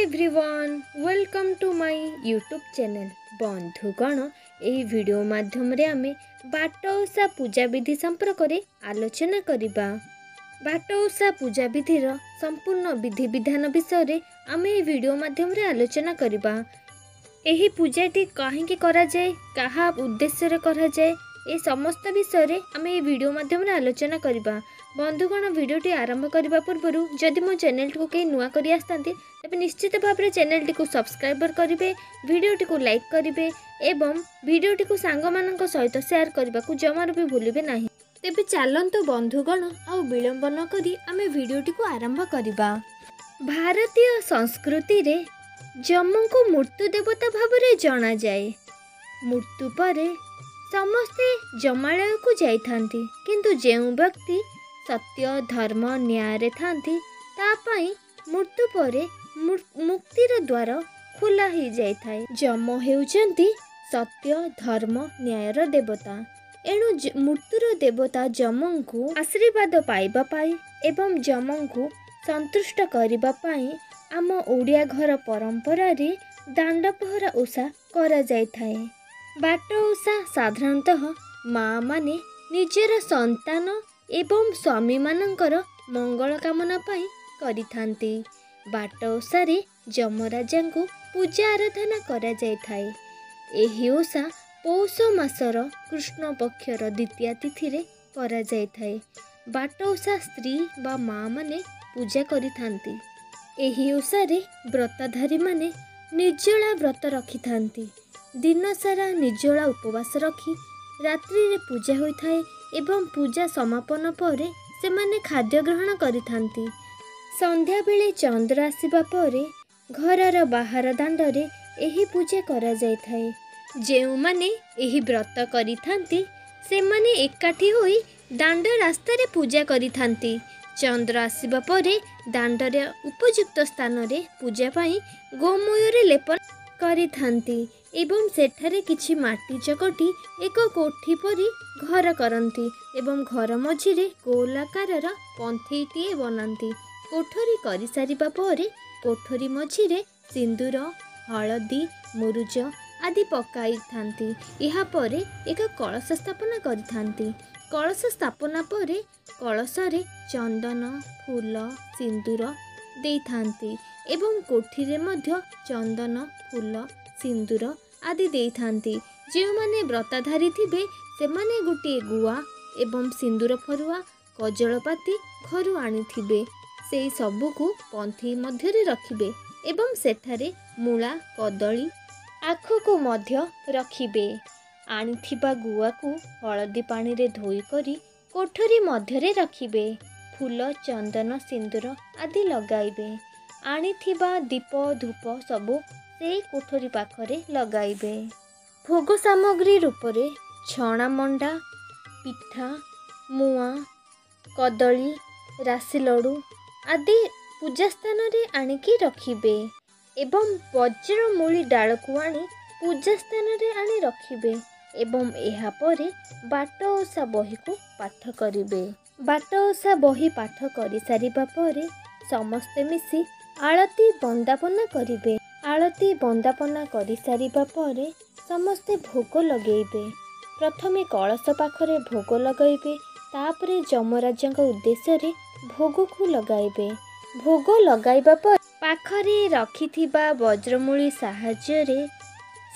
Everyone welcome to my YouTube channel. बंधुगण यही video माध्यम रे आमे बाट ओषा पूजा विधि संपर्क में आलोचना करिबा। बाट ओषा पूजा विधिर संपूर्ण विधि विधान विषय आमे ये वीडियो माध्यम रे आलोचना करिबा। एही पूजाटी काहेकि करा जाए, कहा उद्देश्य रे करा जाए, ए समस्त विषय आमे ये वीडियो माध्यम रे आलोचना करिबा। बंधुगण वीडियोटी आरंभ करने पूर्व जदि मो चैनल को कहीं नुआ करी आसतांती तेज निश्चित भाव में चैनल टी सब्सक्राइबर करेंगे, वीडियोटी को लाइक करेंगे एवं वीडियोटी को सांग मानक सहित शेयर करने को जमार भी भूलिबे नहीं। तेबे चलंतु बंधुगण आ विलंब न करी आमे वीडियोटी को आरंभ करिबा। भारतीय संस्कृति रे जम्मू को मृत्यु देवता भाव में जना जाए। मृत्यु पर समस्ते जमालय को जाइथांती, किंतु जेउ व्यक्ति सत्य धर्म न्याय रे थांती तापाई मृत्यु पर मुक्तिर द्वार खुला ही जाय थाए। जम हेउचंती सत्य धर्म न्यायर देवता। एणु मृत्युर देवता जमंकु आशीर्वाद पाइबा पाई एवं जमंकु संतुष्ट करिबा पाई आम ओडिया घर परंपरा रे दांड पहरा ओषा करा जाय थाए। बाट ओषा साधारणतः माँ माने निजर संतान एवं स्वामी मानकर मंगल कामना पाई करिथांती। बाट ओषारे जमराजा को पूजा आराधना करा जाय थाए। एही ओषा पौष मासर कृष्ण पक्षर द्वितीया तिथि रे करा जाय थाए। बाट ओषा स्त्री बा माँ माने पूजा करिथांती। एही ओषारे व्रतधारी माने निर्जला व्रत रखिथांती। दिन सारा निर्जला उपवास रखी रात्रि रे पूजा होई थाए एवं पूजा समापन पर से माने खाद्य ग्रहण करिथांती। संध्या बेले चंद्र आसीबा परे घरर बाहर दांडरे एही पूजा करा जाय थाए। जेउ माने एही व्रत करिथांती से माने एकाठी होई दांड रास्ता रे पूजा करिथांती। चंद्र आसीबा परे दांडरे उपयुक्त स्थान रे पूजा पाई गोमय रे लेपन करिथांती एवं सेठारे किछि माटी चकटी एक कोठी परी घर करती एवं घर मझिरे गोलाकार पंथीटीए बनाती। कोठरी करि सारिबा परे कोठरी मझिरे सिंदूर हलदी मुरुज आदि पकाई थांती। इहा परे एक कलश स्थापना करिथांती। कलश स्थापना परे कलशरे चंदन फूल सिंदूर देई थांती एवं कोठीरे मध्य चंदन फूल सिंदूर आदि देई थांती। जे माने व्रताधारी थिबे से माने गोटे गुआ एवं सिंदूर फरुआ कजलपाती घरु आनी थिबे। से सबु को पंथी मध्य रे रखिबे एवं सेठारे मूला कदली आखु को मध्य रखिबे। आनिथिबा गुआ को हलदी पानी रे धोई करी कोठरी मध्य रे रखिबे। फूल चंदन सिंदूर आदि लगाइबे। आनिथिबा दीप धूप सबु से कोठरी पाखरे लगाइबे। भोग सामग्री रूप रे छणा मंडा पिठा मुआ कदली राशि लडू आदि पूजा स्थान रे आनिकी रखिबे एवं वज्रमूली डाल को आनी पूजा स्थान रे आनी रखिबे एवं एहा परे बाट ओषा बही को पाठ करिबे। बाट ओषा बही पाठ करि सारिबा परे समस्ते मिसी आळती बंदापना करिबे। आळती बंदापना करि सारिबा परे समस्ते भोग लगेइबे। प्रथमे कलश पाखरे भोग लगाइबे, तापरे जमराजंक उद्देश्य रे भोग को लगाइबे। भोग लगाइबा पर पाखरे रखिथिबा वज्रमूली साहाय्य रे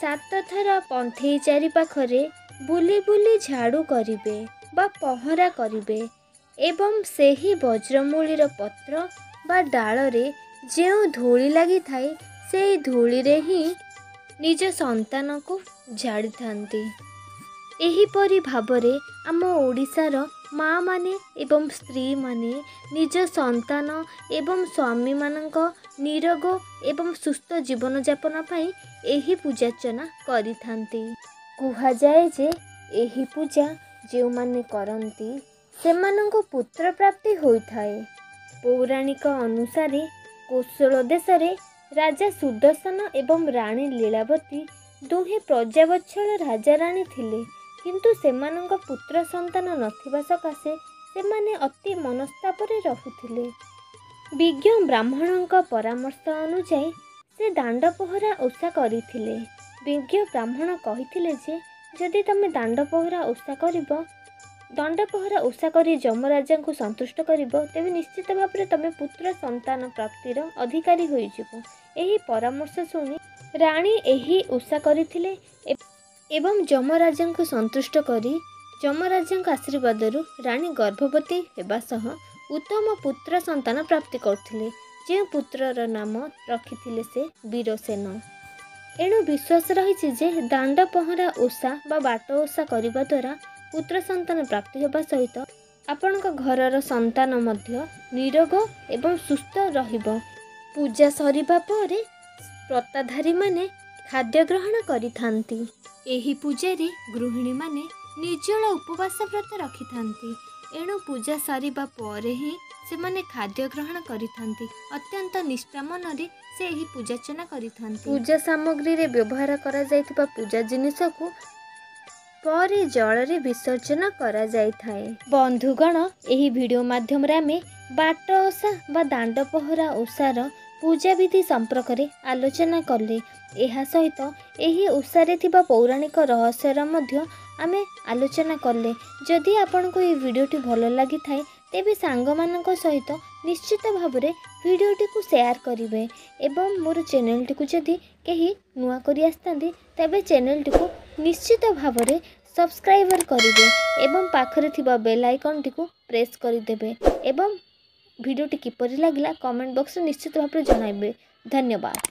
7 थर पंथी चारि पाखरे बुली बुली झाड़ू करिबे बा पहरा करिबे एवं सेही वज्रमूलीर पत्र बा डाल रे जेउ धूली लागि थाए से धूली रे ही निज संतान को झाड़ी थांती। एही परी भाबरे आम ओडिशार माँ माने एवं स्त्री माने निज संतान एवं स्वामी मानक निरोग एवं सुस्थ जीवन यापन पाई एही पूजार्चना करि थांती। कुहा जाए जे एही पूजा जेउ माने करंती सेमानंको पुत्र प्राप्ति होई थाए। पौराणिक अनुसारे कोशल देश रे राजा सुदर्शन एवं रानी लीलावती दुहे प्रजावत्सल राजा रानी थिले, किंतु सेमानंक पुत्र संतान नथिबा सकाशे सेमाने अति मनस्तापरे रहुथिले। विज्ञ ब्राह्मणों परामर्श अनुसार से दांड पहरा ओषा करथिले। विज्ञ ब्राह्मण कहिथिले जे जदि तमे दांड पहरा ओषा करिबो दंड पहरा ओषा करी यमराजा को संतुष्ट करिबो तेबे निश्चित भाव में तमे पुत्र संतान प्राप्तिर अधिकारी होइजिबो। एही परामर्श सुनी रानी एही ओषा करथिले एवं यमराजा को संतुष्ट करी यमराजा आशीर्वाद रानी गर्भवती हेबा सह उत्तम पुत्र संतान प्राप्ति करथिले। जे पुत्रर नाम रखिथिले से वीरसेन। एणु विश्वास रही जे दांड पहरा ओषा बा बाट ओषा करबा द्वारा पुत्र संतान प्राप्ति होगा सहित आपणक घरर संतान मध्य निरोग एवं सुस्थ रहिबो। पूजा सरिबा परे व्रतधारी माने खाद्य ग्रहण करिथांती। एही पूजारे गृहिणी माने निर्जल उपवास व्रत रखिथांती। एणु पूजा सरिबा परे ही से माने खाद्य ग्रहण करिथांती। अत्यंत निष्ठा मनरे से एही पूजार्चना करिथांती। पूजा सामग्री रे व्यवहार करा जायतिबा पूजा जिनिस को परे जल रे विसर्जन करा जाय थाए। बंधुगण एही वीडियो माध्यम रे आमे बाट ओषा बा दांड पहरा ओषार पूजा विधि संपर्क रे आलोचना कले। एहा सहित एही ओषारे थिबा पौराणिक रहस्यर मध्य आमे आलोचना कले। जदि आपनको ये वीडियोटी भल लगी थाए तेबे सांग मानक सहित निश्चित भाव में वीडियोटी को शेयर करिवे एवं मोर चैनलटी को जदि कहीं नुआ करी आसतांती तेबे चैनलटी को निश्चित भाव में सब्सक्राइबर करिवे एवं पाखरे थिबा बेल आइकनटी को प्रेस करिदेबे एवं वीडियोटी किपरि लागला कमेंट बॉक्स में निश्चित भाव में जणाइबे। धन्यवाद।